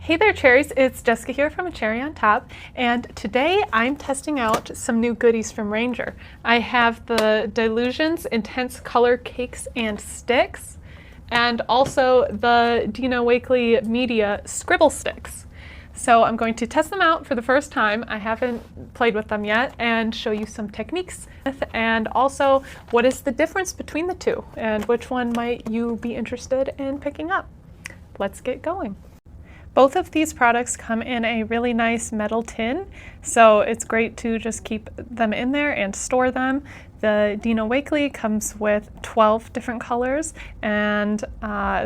Hey there cherries, it's Jessica here from A Cherry on Top, and today I'm testing out some new goodies from Ranger. I have the Dylusions Intense Color Cakes and Sticks, and also the Dina Wakley Media Scribble Sticks. So I'm going to test them out for the first time. I haven't played with them yet, and show you some techniques, and also what is the difference between the two, and which one might you be interested in picking up. Let's get going. Both of these products come in a really nice metal tin, so it's great to just keep them in there and store them. The Dina Wakley comes with 12 different colors, and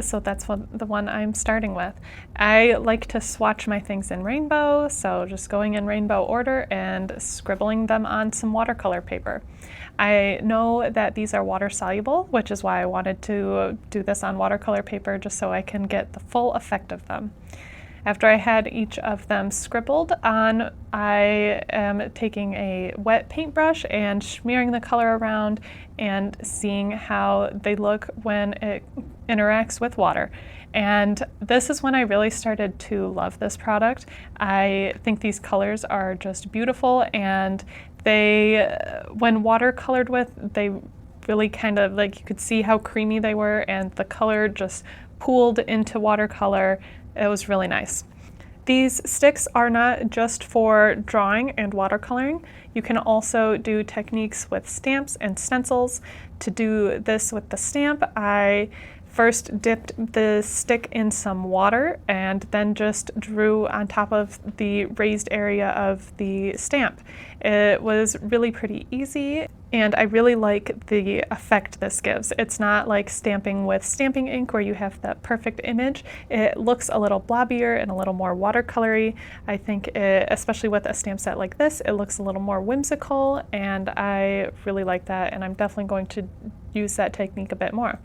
so that's the one I'm starting with. I like to swatch my things in rainbow, so just going in rainbow order and scribbling them on some watercolor paper. I know that these are water soluble, which is why I wanted to do this on watercolor paper, just so I can get the full effect of them. After I had each of them scribbled on, I am taking a wet paintbrush and smearing the color around and seeing how they look when it interacts with water. And this is when I really started to love this product. I think these colors are just beautiful, and they, when watercolored with, they really kind of, like, you could see how creamy they were, and the color just pooled into watercolor. It was really nice. These sticks are not just for drawing and watercoloring. You can also do techniques with stamps and stencils. To do this with the stamp, I first dipped the stick in some water and then just drew on top of the raised area of the stamp. It was really pretty easy, and I really like the effect this gives. It's not like stamping with stamping ink where you have that perfect image. It looks a little blobbier and a little more watercolory. I think especially with a stamp set like this, it looks a little more whimsical, and I really like that, and I'm definitely going to use that technique a bit more.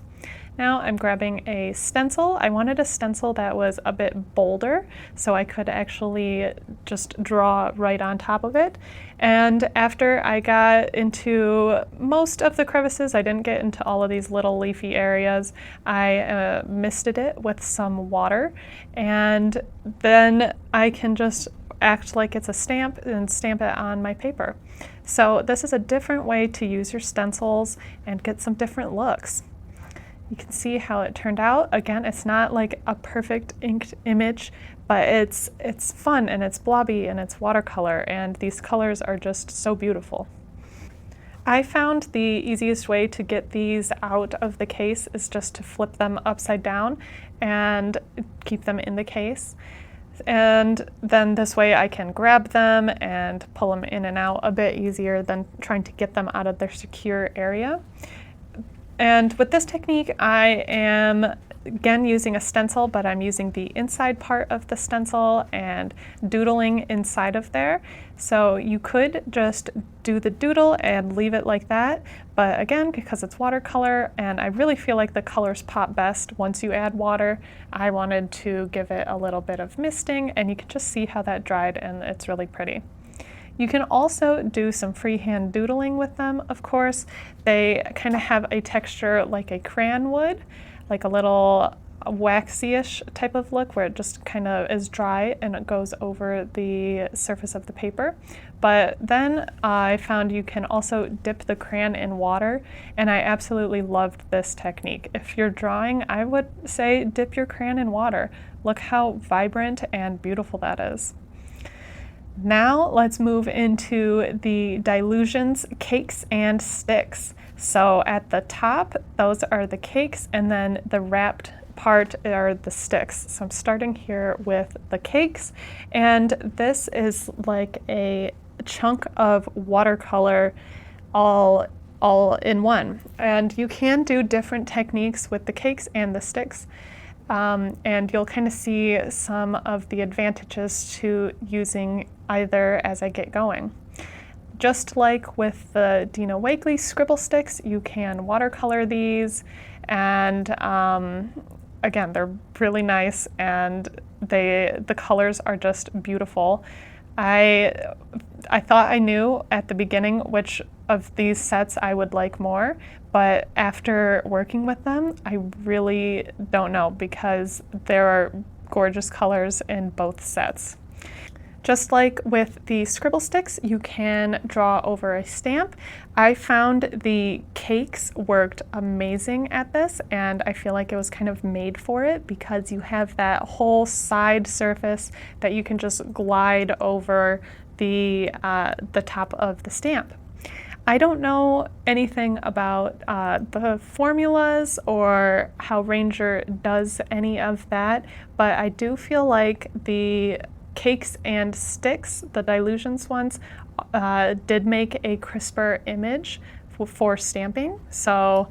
Now I'm grabbing a stencil. I wanted a stencil that was a bit bolder so I could actually just draw right on top of it. And after I got into most of the crevices, I didn't get into all of these little leafy areas, I misted it with some water, and then I can just act like it's a stamp and stamp it on my paper. So this is a different way to use your stencils and get some different looks. You can see how it turned out. Again, it's not like a perfect inked image, but it's fun, and it's blobby, and it's watercolor, and these colors are just so beautiful. I found the easiest way to get these out of the case is just to flip them upside down and keep them in the case. And then this way I can grab them and pull them in and out a bit easier than trying to get them out of their secure area. And with this technique, I am again using a stencil, but I'm using the inside part of the stencil and doodling inside of there. So you could just do the doodle and leave it like that, but again, because it's watercolor and I really feel like the colors pop best once you add water, I wanted to give it a little bit of misting, and you can just see how that dried, and it's really pretty. You can also do some freehand doodling with them, of course. They kind of have a texture like a crayon would, like a little waxy-ish type of look where it just kind of is dry and it goes over the surface of the paper. But then I found you can also dip the crayon in water, and I absolutely loved this technique. If you're drawing, I would say dip your crayon in water. Look how vibrant and beautiful that is. Now let's move into the Dylusions Cakes and Sticks. So at the top, those are the cakes, and then the wrapped part are the sticks. So I'm starting here with the cakes, and this is like a chunk of watercolor all in one. And you can do different techniques with the cakes and the sticks. And you'll kind of see some of the advantages to using either as I get going. Just like with the Dina Wakley scribble sticks, you can watercolor these, and again, they're really nice, and the colors are just beautiful. I thought I knew at the beginning which of these sets I would like more, but after working with them, I really don't know, because there are gorgeous colors in both sets. Just like with the Scribble sticks, you can draw over a stamp. I found the Caykes worked amazing at this, and I feel like it was kind of made for it because you have that whole side surface that you can just glide over the top of the stamp. I don't know anything about the formulas or how Ranger does any of that, but I do feel like the Caykes and sticks, the Dylusions ones, did make a crisper image for stamping. So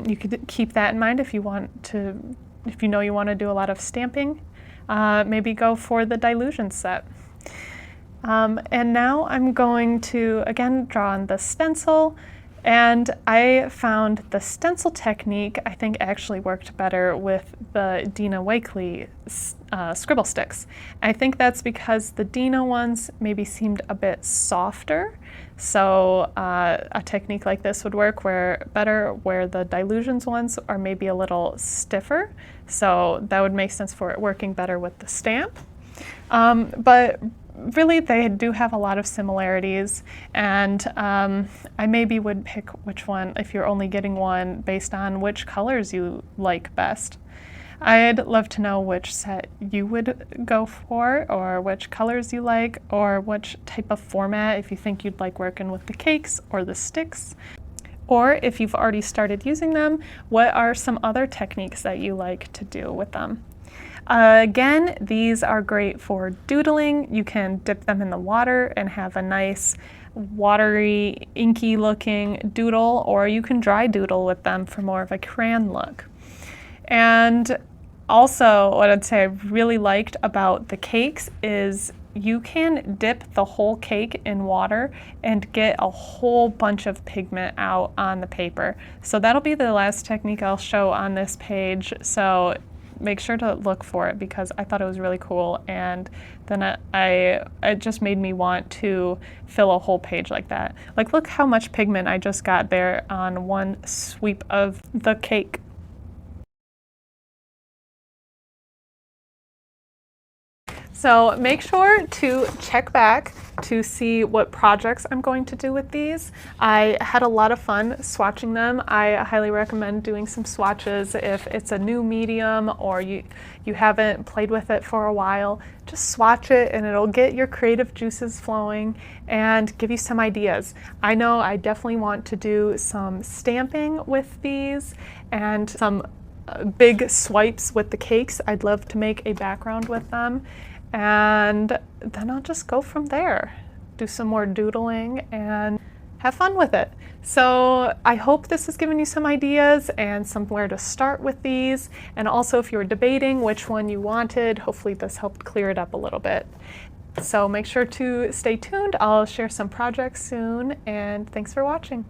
you could keep that in mind if you want to, if you know you want to do a lot of stamping, maybe go for the Dylusions set. And now I'm going to again draw on the stencil, and I found the stencil technique I think actually worked better with the Dina Wakley Scribble sticks. I think that's because the Dina ones maybe seemed a bit softer, so a technique like this would work better where the Dylusions ones are maybe a little stiffer, so that would make sense for it working better with the stamp. But really, they do have a lot of similarities, and I maybe would pick which one, if you're only getting one, based on which colors you like best. I'd love to know which set you would go for, or which colors you like, or which type of format, if you think you'd like working with the Caykes or the sticks. Or if you've already started using them, what are some other techniques that you like to do with them? Again, these are great for doodling. You can dip them in the water and have a nice watery, inky looking doodle, or you can dry doodle with them for more of a crayon look. And also, what I'd say I really liked about the Caykes is you can dip the whole cake in water and get a whole bunch of pigment out on the paper. So that'll be the last technique I'll show on this page. So make sure to look for it because I thought it was really cool, and then it just made me want to fill a whole page like that. Like, look how much pigment I just got there on one sweep of the cake. So make sure to check back to see what projects I'm going to do with these. I had a lot of fun swatching them. I highly recommend doing some swatches if it's a new medium or you haven't played with it for a while. Just swatch it and it'll get your creative juices flowing and give you some ideas. I know I definitely want to do some stamping with these and some big swipes with the Caykes. I'd love to make a background with them. And then I'll just go from there, do some more doodling and have fun with it. So I hope this has given you some ideas and somewhere to start with these. And also if you were debating which one you wanted, hopefully this helped clear it up a little bit. So make sure to stay tuned. I'll share some projects soon, and thanks for watching.